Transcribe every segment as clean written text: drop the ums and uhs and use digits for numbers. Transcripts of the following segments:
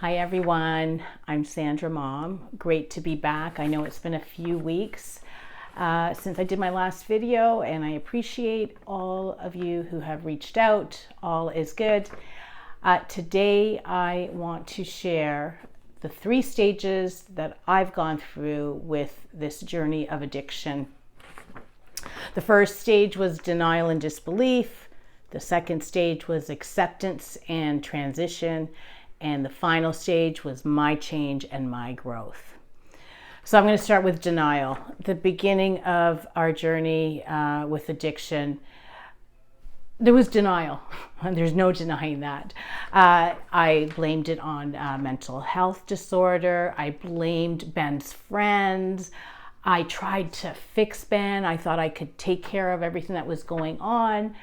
Hi everyone, I'm Sandra Mom. Great to be back. I know it's been a few weeks since I did my last video, and I appreciate all of you who have reached out. All is good. Today I want to share the 3 stages that I've gone through with this journey of addiction. The first stage was denial and disbelief. The second stage was acceptance and transition. And the final stage was my change and my growth. So I'm going to start with denial. The beginning of our journey with addiction, there was denial. There's no denying that. I blamed it on mental health disorder. I blamed Ben's friends. I tried to fix Ben. I thought I could take care of everything that was going on.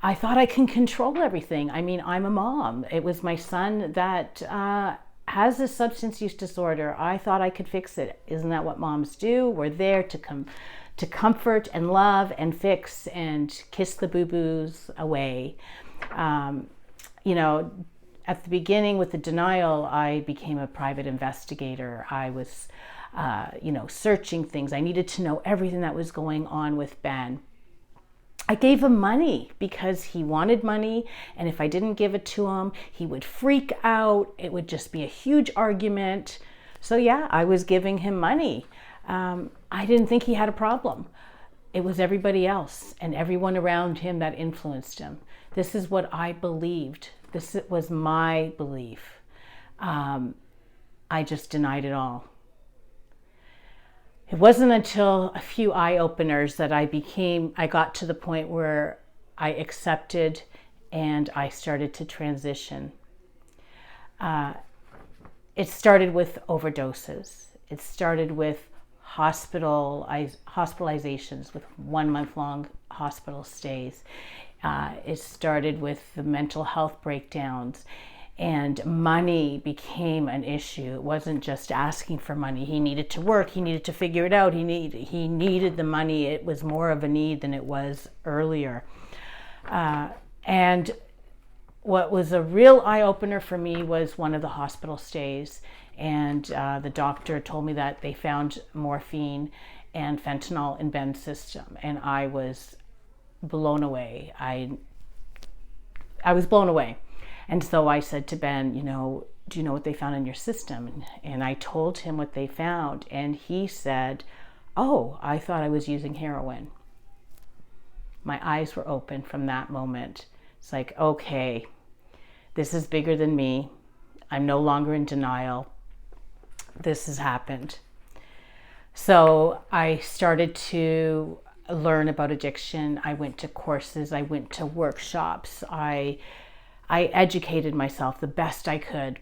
I thought I can control everything. I mean, I'm a mom. It was my son that has a substance use disorder. I thought I could fix it. Isn't that what moms do? We're there to comfort and love and fix and kiss the boo-boos away. You know, at the beginning with the denial, I became a private investigator. I was, searching things. I needed to know everything that was going on with Ben. I gave him money because he wanted money, and if I didn't give it to him, he would freak out. It would just be a huge argument. So yeah, I was giving him money. I didn't think he had a problem. It was everybody else and everyone around him that influenced him. This is what I believed. This was my belief. I just denied it all. It wasn't until a few eye-openers that I got to the point where I accepted and I started to transition. It started with overdoses. It started with hospitalizations, with 1-month-long hospital stays. It started with the mental health breakdowns. And money became an issue. It wasn't just asking for money. He needed to work. He needed to figure it out. He needed the money. It was more of a need than it was earlier. And what was a real eye-opener for me was one of the hospital stays. And the doctor told me that they found morphine and fentanyl in Ben's system. And I was blown away. I was blown away. And so I said to Ben, do you know what they found in your system? And I told him what they found. And he said, oh, I thought I was using heroin. My eyes were open from that moment. It's like, okay, this is bigger than me. I'm no longer in denial. This has happened. So I started to learn about addiction. I went to courses. I went to workshops. I educated myself the best I could.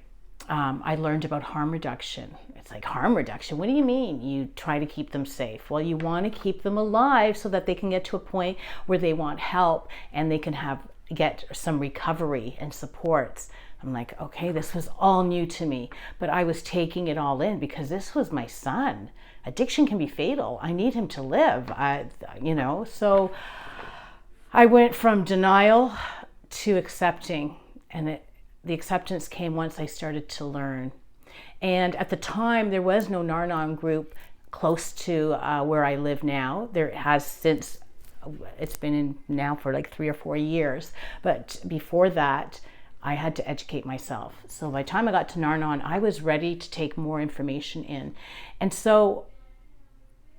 I learned about harm reduction. It's like, harm reduction? What do you mean? You try to keep them safe. Well, you want to keep them alive so that they can get to a point where they want help and they can get some recovery and supports. I'm like, okay, this was all new to me, but I was taking it all in because this was my son. Addiction can be fatal. I need him to live. So I went from denial to accepting, and the acceptance came once I started to learn. And at the time, there was no Nar-Anon group close to where I live now. There has since, it's been in now for like 3 or 4 years, but before that, I had to educate myself. So by the time I got to Nar-Anon, I was ready to take more information in. And so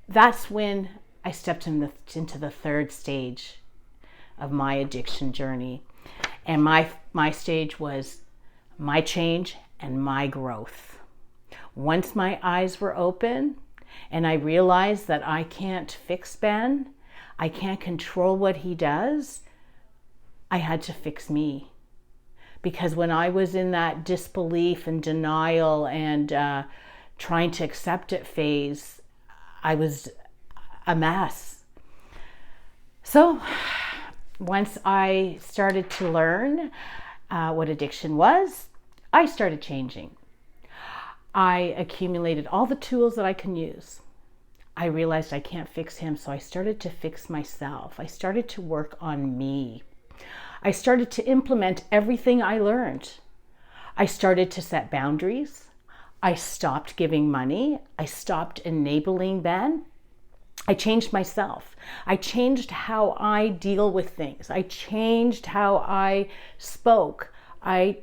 that's when I stepped into the 3rd stage of my addiction journey. And my stage was my change and my growth. Once my eyes were open and I realized that I can't fix Ben, I can't control what he does, I had to fix me. Because when I was in that disbelief and denial and trying to accept it phase, I was a mess. So once I started to learn what addiction was, I started changing. I accumulated all the tools that I can use. I realized I can't fix him, so I started to fix myself. I started to work on me. I started to implement everything I learned. I started to set boundaries. I stopped giving money. I stopped enabling Ben. I changed myself. I changed how I deal with things. I changed how I spoke. I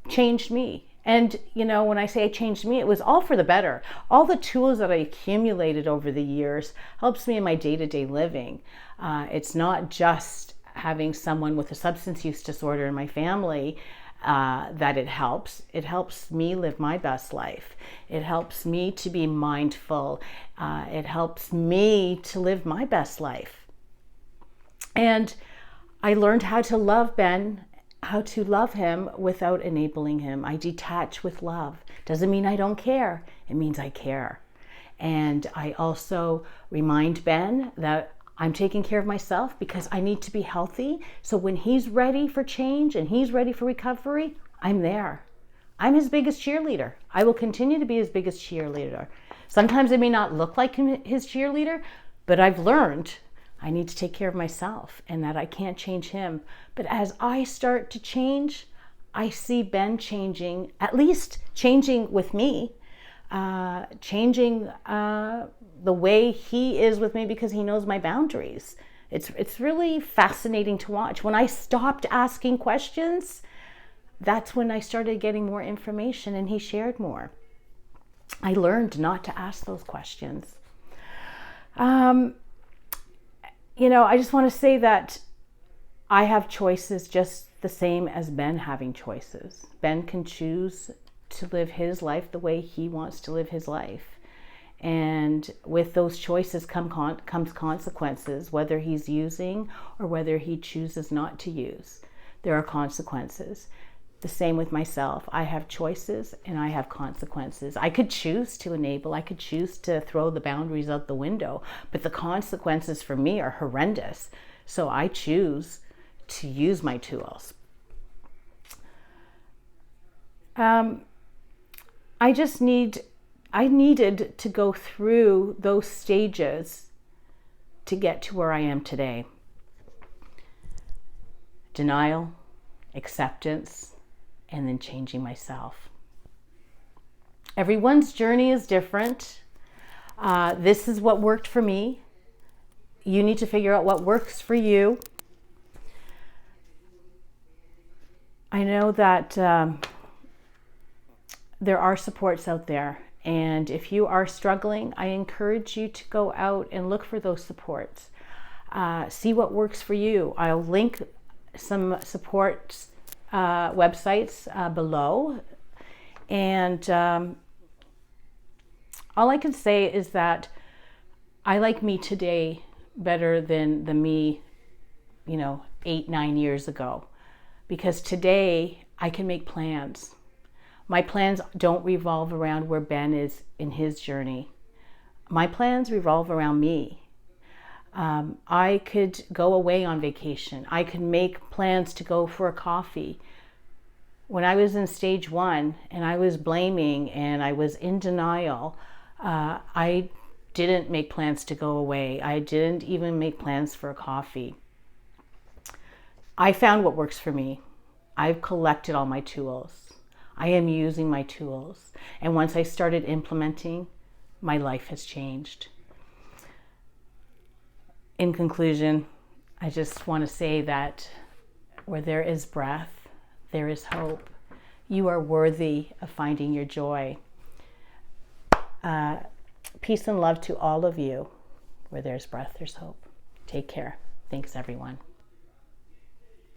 changed me. And, you know, when I say I changed me, it was all for the better. All the tools that I accumulated over the years helps me in my day-to-day living. It's not just having someone with a substance use disorder in my family that it helps. It helps me live my best life. It helps me to be mindful. It helps me to live my best life. And I learned how to love Ben, how to love him without enabling him. I detach with love. Doesn't mean I don't care. It means I care. And I also remind Ben that I'm taking care of myself because I need to be healthy. So when he's ready for change and he's ready for recovery, I'm there. I'm his biggest cheerleader. I will continue to be his biggest cheerleader. Sometimes I may not look like his cheerleader, but I've learned I need to take care of myself and that I can't change him. But as I start to change, I see Ben changing, at least changing with me, changing the way he is with me because he knows my boundaries. It's really fascinating to watch. When I stopped asking questions, that's when I started getting more information and he shared more. I learned not to ask those questions. You know, I just want to say that I have choices just the same as Ben having choices. Ben can choose to live his life the way he wants to live his life. And with those choices comes consequences, whether he's using or whether he chooses not to use. There are consequences. The same with myself. I have choices and I have consequences. I could choose to enable, I could choose to throw the boundaries out the window, but the consequences for me are horrendous. So I choose to use my tools. I needed to go through those stages to get to where I am today. Denial, acceptance, and then changing myself. Everyone's journey is different. This is what worked for me. You need to figure out what works for you. I know that there are supports out there, and if you are struggling, I encourage you to go out and look for those supports. See what works for you. I'll link some supports websites below, and all I can say is that I like me today better than the me, 8-9 years ago, because today I can make plans. My plans don't revolve around where Ben is in his journey. My plans revolve around me. I could go away on vacation. I could make plans to go for a coffee. When I was in stage 1 and I was blaming and I was in denial, I didn't make plans to go away. I didn't even make plans for a coffee. I found what works for me. I've collected all my tools. I am using my tools. And once I started implementing, my life has changed. In conclusion, I just want to say that where there is breath, there is hope. You are worthy of finding your joy. Peace and love to all of you. Where there's breath, there's hope. Take care. Thanks, everyone.